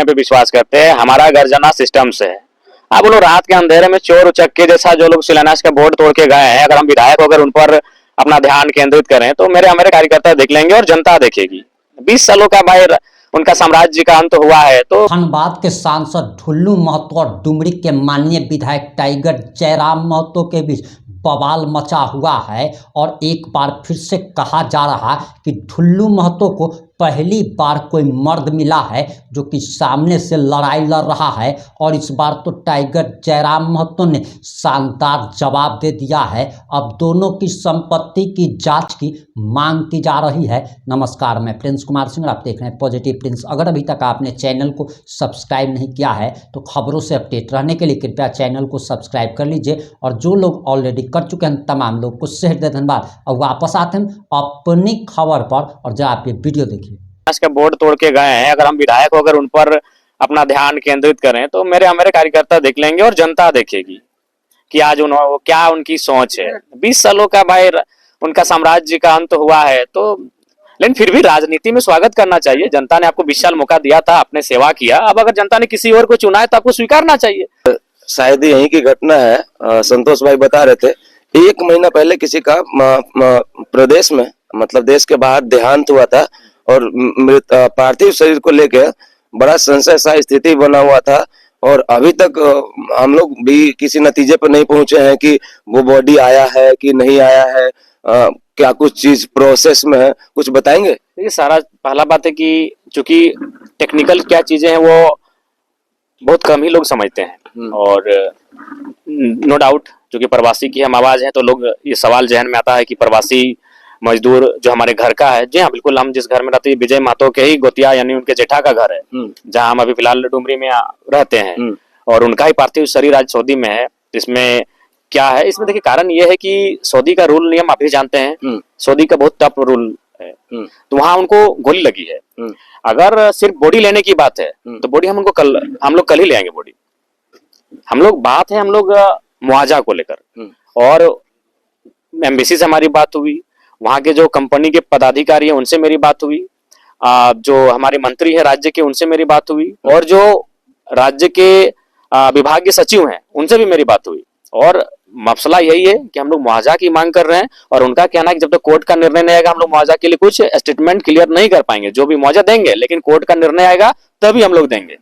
पे विश्वास करते हैं। हमारा गर्जना सिस्टम से है। अब वो लोग रात के अंधेरे में चोर उचक्के जैसा जो लोग शिलान्यास का बोर्ड तोड़ के गए हैं, अगर हम विधायक होकर उन पर अपना ध्यान केंद्रित करें तो हमारे कार्यकर्ता देख लेंगे और जनता देखेगी। 20 सालों का भाई उनका साम्राज्य का अंत हुआ है। तो धनबाद के सांसद ढुल्लू महतो और डुमरी के माननीय विधायक टाइगर जयराम महतो के बीच बवाल मचा हुआ है और एक बार फिर से कहा जा रहा है कि ढुल्लू महतो को पहली बार कोई मर्द मिला है जो कि सामने से लड़ाई लड़ रहा है और इस बार तो टाइगर जयराम महतो ने शानदार जवाब दे दिया है। अब दोनों की संपत्ति की जांच की मांग की जा रही है। नमस्कार, मैं प्रिंस कुमार सिंह, आप देख रहे हैं पॉजिटिव प्रिंस। अगर अभी तक आपने चैनल को सब्सक्राइब नहीं किया है तो खबरों से अपडेट रहने के लिए कृपया चैनल को सब्सक्राइब कर लीजिए और जो लोग ऑलरेडी कर चुके हैं तमाम लोग को शहर दे धन्यवाद। और वापस आते हैं अपनी खबर पर और जरा आप ये वीडियो देखिए। का बोर्ड तोड़ के गए हैं, अगर हम विधायक होकर उन पर अपना ध्यान केंद्रित करें तो हमारे कार्यकर्ता देख लेंगे और जनता देखेगी कि आज क्या उनकी सोच है। 20 सालों का भाई उनका साम्राज्य का अंत हुआ है। तो लेकिन फिर भी राजनीति में स्वागत करना चाहिए। जनता ने आपको 20 साल मौका दिया था, आपने सेवा किया। अब अगर जनता ने किसी और को चुना है तो आपको स्वीकारना चाहिए। शायद यही की घटना है। संतोष भाई बता रहे थे 1 महीना पहले किसी का प्रदेश में मतलब देश के बाहर देहांत हुआ था और पार्थिव शरीर को लेकर बड़ा संशय सा स्थिति बना हुआ था और अभी तक हम लोग भी किसी नतीजे पर नहीं पहुंचे हैं कि वो बॉडी आया है कि नहीं आया है। क्या कुछ चीज प्रोसेस में है, कुछ बताएंगे? ये सारा पहला बात है कि चूंकि टेक्निकल क्या चीजें हैं वो बहुत कम ही लोग समझते हैं और नो डाउट चूंकि प्रवासी की हम आवाज है तो लोग ये सवाल जहन में आता है कि प्रवासी मजदूर जो हमारे घर का है। जी हाँ, बिल्कुल। हम जिस घर में रहते हैं विजय महतो के ही गोतिया यानी उनके जेठा का घर है, जहाँ हम अभी फिलहाल डुमरी में रहते हैं और उनका ही पार्थिव शरीर आज सऊदी में है। इसमें क्या है, इसमें देखिए कारण ये है कि सऊदी का रूल नियम आप भी जानते हैं, सऊदी का बहुत टफ रूल है। तो वहां उनको गोली लगी है। अगर सिर्फ बॉडी लेने की बात है तो बॉडी हम लोग कल ही ले आएंगे बॉडी। हम लोग मुआवजा को लेकर और एम्बेसी से हमारी बात हुई, वहां के जो कंपनी के पदाधिकारी हैं उनसे मेरी बात हुई, जो हमारे मंत्री हैं राज्य के उनसे मेरी बात हुई और जो राज्य के विभाग के सचिव हैं उनसे भी मेरी बात हुई। और मसला यही है कि हम लोग मुआवजा की मांग कर रहे हैं और उनका कहना है कि जब तक कोर्ट का निर्णय नहीं आएगा हम लोग मुआवजा के लिए कुछ स्टेटमेंट क्लियर नहीं कर पाएंगे। जो भी मुआवजा देंगे लेकिन कोर्ट का निर्णय आएगा तभी हम लोग देंगे।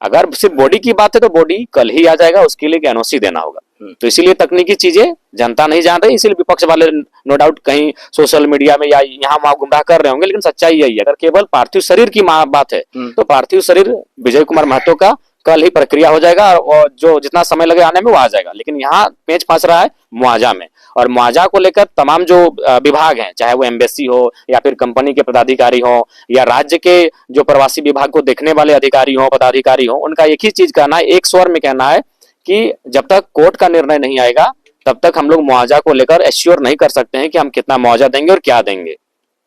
अगर सिर्फ बॉडी की बात है तो बॉडी कल ही आ जाएगा, उसके लिए एनओसी देना होगा। तो इसीलिए तकनीकी चीजें जनता नहीं जान रही, इसीलिए विपक्ष वाले नो डाउट कहीं सोशल मीडिया में या यहाँ वहां गुमराह कर रहे होंगे, लेकिन सच्चाई यही है। अगर केवल पार्थिव शरीर की बात है तो पार्थिव शरीर विजय कुमार महतो का कल ही प्रक्रिया हो जाएगा और जो जितना समय लगे आने में वो आ जाएगा। लेकिन यहाँ पेच फंस रहा है मुआवजा में, और मुआवजा को लेकर तमाम जो विभाग हैं, चाहे वो एम्बेसी हो या फिर कंपनी के पदाधिकारी हो या राज्य के जो प्रवासी विभाग को देखने वाले अधिकारी हो पदाधिकारी हो, उनका एक ही चीज कहना है, एक स्वर में कहना है कि जब तक कोर्ट का निर्णय नहीं आएगा तब तक हम लोग मुआवजा को लेकर एश्योर नहीं कर सकते हैं कि हम कितना मुआवजा देंगे और क्या देंगे।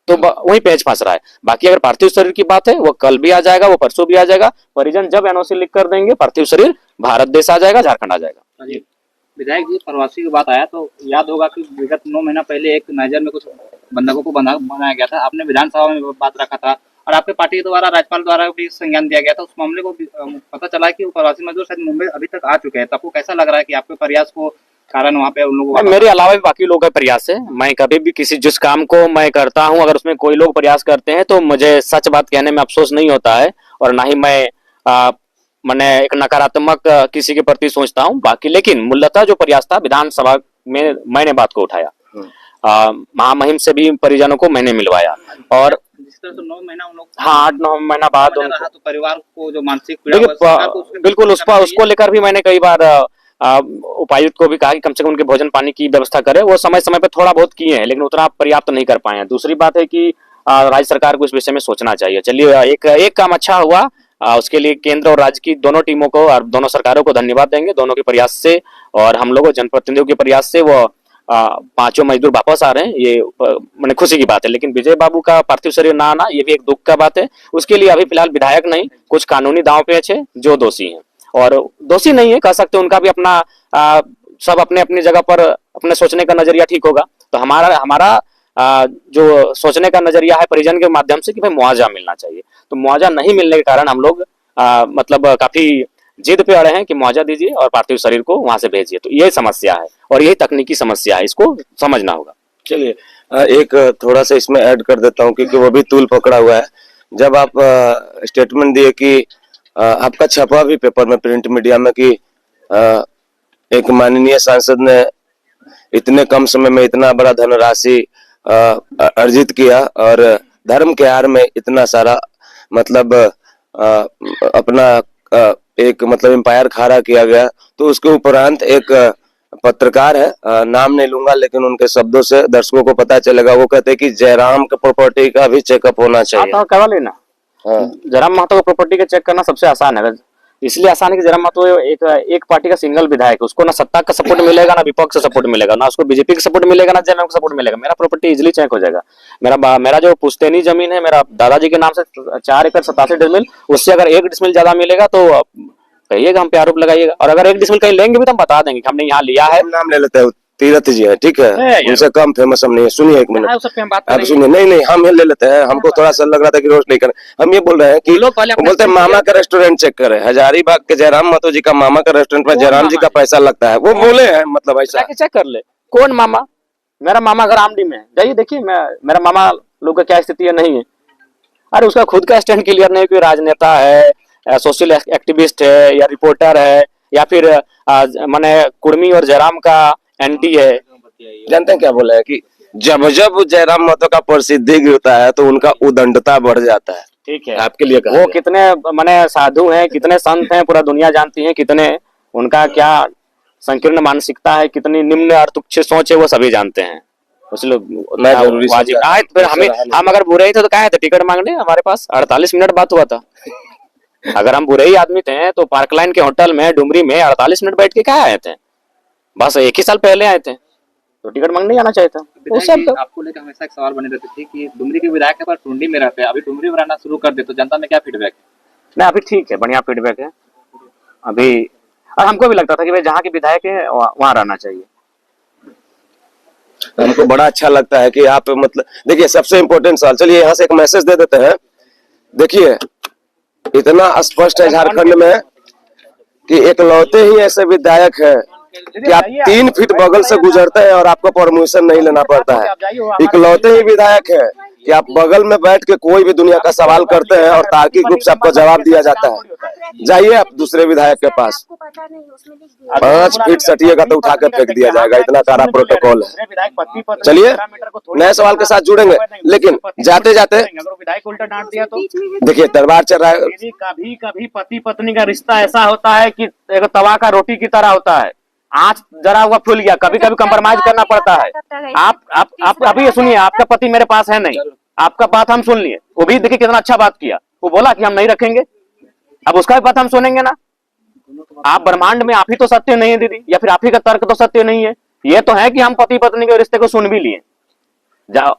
तो वही पेच फंस रहा है। बाकी अगर पार्थिव शरीर की बात है वो कल भी आ जाएगा, वो परसों भी आ जाएगा। परिजन जब एनओसी लिख कर देंगे पार्थिव शरीर भारत देश आ जाएगा, झारखंड आ जाएगा। विधायक जी, प्रवासी की बात आया तो याद होगा कि विगत 9 महीना पहले एक नाइजर में कुछ बंधकों को बनाया गया था। आपने विधानसभा में बात रखा था और आपके पार्टी द्वारा राज्यपाल द्वारा भी संज्ञान दिया गया था। उस मामले को पता चला कि वो प्रवासी मजदूर शायद मुंबई अभी तक आ चुके हैं। तो आपको कैसा लग रहा है कि आपके प्रयास को कारण वहाँ पे उन लोगों मेरे अलावा भी बाकी लोगों का प्रयास है। मैं कभी भी जिस काम को मैं करता हूँ अगर उसमें कोई लोग प्रयास करते हैं तो मुझे सच बात कहने में अफसोस नहीं होता है और ना ही मैंने एक नकारात्मक किसी के प्रति सोचता हूँ। बाकी लेकिन मूलतः जो प्रयास था विधानसभा में मैंने बात को उठाया, महामहिम से भी परिजनों को मैंने मिलवाया और जिस तरह से 9 महीना उन लोग 8-9 महीना बाद तो परिवार को जो मानसिक बिल्कुल उसको लेकर भी मैंने कई बार उपायुक्त को भी कहा कि कम से कम उनके भोजन पानी की व्यवस्था करे। वो समय समय पे थोड़ा बहुत किए हैं लेकिन उतना पर्याप्त नहीं कर पाए हैं। दूसरी बात है कि राज्य सरकार को इस विषय में सोचना चाहिए। चलिए एक काम अच्छा हुआ, उसके लिए केंद्र और राज्य की दोनों टीमों को और दोनों सरकारों को धन्यवाद देंगे, दोनों के प्रयास से और हम लोगों जनप्रतिनिधियों के प्रयास से वो 5 मजदूर वापस आ रहे हैं। ये मैंने खुशी की बात है। लेकिन विजय बाबू का पार्थिव शरीर ना आना ये भी एक दुख का बात है। उसके लिए अभी फिलहाल विधायक नहीं, कुछ कानूनी दांव पेच है जो दोषी हैं और दोषी नहीं है कह सकते, उनका भी अपना सब अपने अपनी जगह पर अपने सोचने का नजरिया ठीक होगा। तो हमारा जो सोचने का नजरिया है परिजन के माध्यम से कि भाई मुआवजा मिलना चाहिए। तो मुआवजा नहीं मिलने के कारण हम लोग मतलब काफी जिद पे अड़े हैं कि मुआवजा दीजिए और पार्थिव शरीर को वहां से भेजिए। तो यही समस्या है और यही तकनीकी समस्या है, इसको समझना होगा। चलिए एक थोड़ा सा इसमें ऐड कर देता हूँ क्योंकि वो भी तूल पकड़ा हुआ है। जब आप स्टेटमेंट दिए कि आपका छपा भी पेपर में, प्रिंट मीडिया में, कि एक माननीय सांसद ने इतने कम समय में इतना बड़ा धनराशि अर्जित किया और धर्म के आड़ में इतना सारा मतलब अपना एक मतलब एम्पायर खड़ा किया गया, तो उसके उपरांत एक पत्रकार है, नाम नहीं लूंगा लेकिन उनके शब्दों से दर्शकों को पता चलेगा, वो कहते हैं कि जयराम के प्रॉपर्टी का भी चेकअप होना चाहिए। तो करवा लेना। हाँ। जयराम महतो का प्रॉपर्टी का चेक करना सबसे आसान है, इसलिए आसान है कि जयराम महतो एक पार्टी का सिंगल विधायक है, उसको ना सत्ता का सपोर्ट मिलेगा, ना विपक्ष का सपोर्ट मिलेगा, ना उसको बीजेपी का सपोर्ट मिलेगा, ना जेएमएम का सपोर्ट मिलेगा। मेरा प्रॉपर्टी इजिली चेक हो जाएगा। मेरा जो पुश्तैनी जमीन है, मेरा दादाजी के नाम से 4 एकड़ 87 डिसमिल, उससे अगर 1 डिसमिल ज्यादा मिलेगा तो कहिएगा, हम पे आरोप लगाइएगा। और अगर 1 डिसमिल कहीं लेंगे भी तो हम बता देंगे कि हमने यहाँ लिया है। नाम ले लेते हैं, तीरथ जी है, ठीक है, उनसे कम फेमस हम नहीं है। सुनिए 1 मिनट, आप सुनिए। नहीं हम ले लेते हैं, हमको थोड़ा सा लग रहा था कि रोस्ट नहीं करें। हम ये बोल रहे हैं कि वो बोलते हैं मामा का रेस्टोरेंट चेक करें, हजारीबाग के जयराम महतो जी का मामा का रेस्टोरेंट पर जयराम जी का पैसा लगता है, वो बोले हैं मतलब ऐसा। चेक कर ले कौन मामा। मेरा मामा घर आमडी में है, जाइए देखिए मेरा मामा लोग का क्या स्थिति है, नहीं है। अरे उसका खुद का स्टैंड क्लियर नहीं, कोई राजनेता है, सोशल एक्टिविस्ट है, या रिपोर्टर है, या फिर माने कुर्मी और जयराम का एंटी है। जानते हैं क्या बोला है कि जब जब जयराम महतो का प्रसिद्धि गिरता है तो उनका उदंडता बढ़ जाता है। ठीक है, आपके लिए कहा वो गया। कितने माने साधु हैं, कितने संत हैं, पूरा दुनिया जानती है, कितने उनका क्या संकीर्ण मानसिकता है, कितनी निम्न और तुच्छ सोच है, वो सभी जानते हैं। इसलिए मैं जरूरी वाजिब आए तो फिर हम अगर बुरे ही थे तो क्या है, टिकट मांगने हमारे पास 48 मिनट बात हुआ था। अगर हम बुरे ही आदमी थे तो पार्कलाइन के होटल में डुमरी में 48 मिनट बैठ के क्या आए थे, बस 1 ही साल पहले आए थे, तो टिकट मांगने जाना चाहिए था। वो सब तो आपको लेकर हमेशा एक सवाल बने रहते थे कि डुमरी के विधायक के पास टुंडी में रहते हैं, अभी डुमरी में रहना शुरू कर दे तो जनता में क्या फीडबैक है? नहीं, अभी ठीक है, बढ़िया फीडबैक है अभी। और हमको भी लगता था कि भाई जहाँ के विधायक है वहां रहना चाहिए। हमको बड़ा अच्छा लगता है कि आप मतलब देखिए, सबसे इम्पोर्टेंट सवाल, चलिए यहाँ से एक मैसेज दे देते हैं। देखिए इतना स्पष्ट है झारखंड में कि एकलौते ही ऐसे विधायक हैं कि आप 3 फीट बगल से गुजरते हैं और आपको परमिशन नहीं लेना पड़ता है। इकलौते ही विधायक है कि आप बगल में बैठ के कोई भी दुनिया का सवाल करते हैं और तार्किक रूप से आपको जवाब दिया जाता है। जाइए आप दूसरे विधायक के पास, 5 फीट सटिएगा तो उठा के फेंक दिया जाएगा, इतना सारा प्रोटोकॉल है। चलिए नए सवाल के साथ जुड़ेंगे, लेकिन जाते जाते विधायक उल्टा डांट दिया तो देखिए दरबार चल रहा है। कभी कभी पति पत्नी का रिश्ता ऐसा होता है कि एक तवा का रोटी की तरह होता है, आँच जरा हुआ फूल गया, कभी कभी कंप्रोमाइज करना पड़ता है। आप अभी ये सुनिए, आपका पति मेरे पास है नहीं, आपका बात हम सुन लिए, वो भी देखिए कितना अच्छा बात किया, वो बोला कि हम नहीं रखेंगे, अब उसका भी बात हम सुनेंगे ना। आप ब्रह्मांड में आप ही तो सत्य नहीं है दीदी, या फिर आप ही का तर्क तो सत्य नहीं है। ये तो है कि हम पति पत्नी के रिश्ते को सुन भी लिए।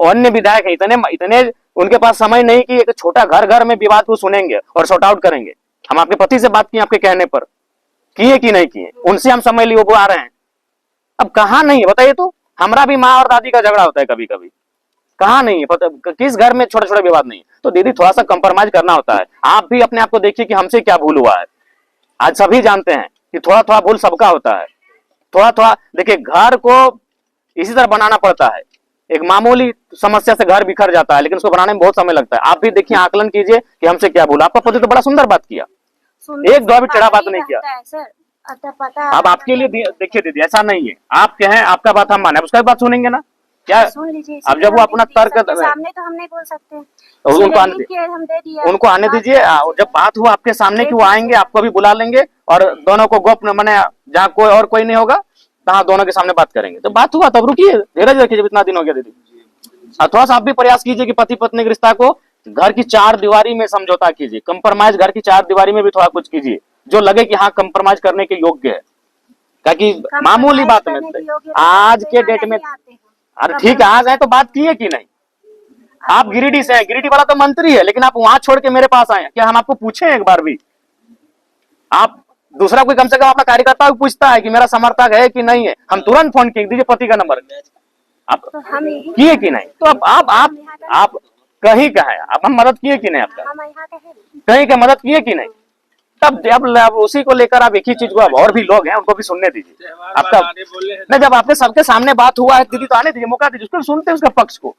अन्य विधायक है इतने उनके पास समय नहीं कि एक छोटा घर में विवाद को सुनेंगे और सॉर्ट आउट करेंगे। हम आपके पति से बात किए, आपके कहने पर किए कि नहीं किए, उनसे हम समय लिए, वो आ रहे हैं। अब कहाँ नहीं है बताइए, तो हमारा भी माँ और दादी का झगड़ा होता है कभी कभी, कहाँ नहीं है पता, किस घर में छोटे छोटे विवाद नहीं है। तो दीदी थोड़ा सा कंप्रोमाइज करना होता है। आप भी अपने आप को देखिए कि हमसे क्या भूल हुआ है। आज सभी जानते हैं कि थोड़ा थोड़ा भूल सबका होता है, थोड़ा थोड़ा। देखिए घर को इसी तरह बनाना पड़ता है, एक मामूली समस्या से घर बिखर जाता है, लेकिन उसको बनाने में बहुत समय लगता है। आप भी देखिए, आकलन कीजिए कि हमसे क्या भूल। आपका पति तो बड़ा सुंदर बात किया, एक दो भी टेढ़ा बात नहीं किया। अब आपके लिए देखिए दीदी, ऐसा नहीं है, आप क्या है, आपका बात हम माने, उसका भी बात सुनेंगे ना क्या? अब जब वो अपना तर्क सामने तो हम नहीं बोल सकते, उनको आने दीजिए। जब बात हुआ आपके सामने की, वो आएंगे, आपको भी बुला लेंगे और दोनों को गोपनीय माने, जहाँ कोई नहीं होगा तहाँ दोनों के सामने बात करेंगे। तो बात हुआ तब रुकिए, धीरज रखिए, जब इतना दिन हो गया दीदी। थोड़ा सा आप भी प्रयास कीजिए कि पति पत्नी के रिश्ता को घर की 4 दीवारी में समझौता कीजिए, कंप्रोमाइज घर की 4 दीवारी में भी थोड़ा कुछ कीजिए जो लगे कि हाँ कंप्रोमाइज करने के योग्य है। ताकि मामूली बात में आज के डेट में, अरे ठीक है, आ गए तो बात किए कि नहीं। आप गिरिडीह से हैं, गिरिडीह वाला तो मंत्री है, लेकिन आप वहां छोड़ के मेरे पास आए, क्या हम आपको पूछे एक बार भी? आप दूसरा कोई कम से कम अपना कार्यकर्ता भी पूछता है कि मेरा समर्थक है कि नहीं है, हम तुरंत फोन किए, दीजिए पति का नंबर, आप किए कि नहीं? तो अब आप कहीं का है, अब हम मदद किए कि नहीं, आपका कहीं का मदद किए कि नहीं? अब उसी को लेकर आप एक ही चीज को, अब और भी लोग हैं उनको भी सुनने दीजिए। आपका नहीं, जब आपके सबके सामने बात हुआ है दीदी, तो आने दीजिए, मौका दीजिए, उसको सुनते हैं उसका पक्ष को।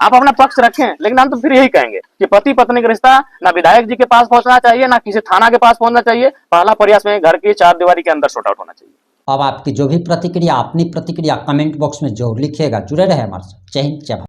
आप अपना पक्ष रखें, लेकिन हम तो फिर यही कहेंगे कि पति पत्नी का रिश्ता ना विधायक जी के पास पहुंचना चाहिए, ना किसी थाना के पास पहुंचना चाहिए। पहला प्रयास में घर की 4 दीवारी के अंदर सॉर्ट आउट होना चाहिए। अब आपकी जो भी प्रतिक्रिया, अपनी प्रतिक्रिया कमेंट बॉक्स में जरूर लिखिएगा। जुड़े रहे हमारे साथ। जय हिंद, जय भारत।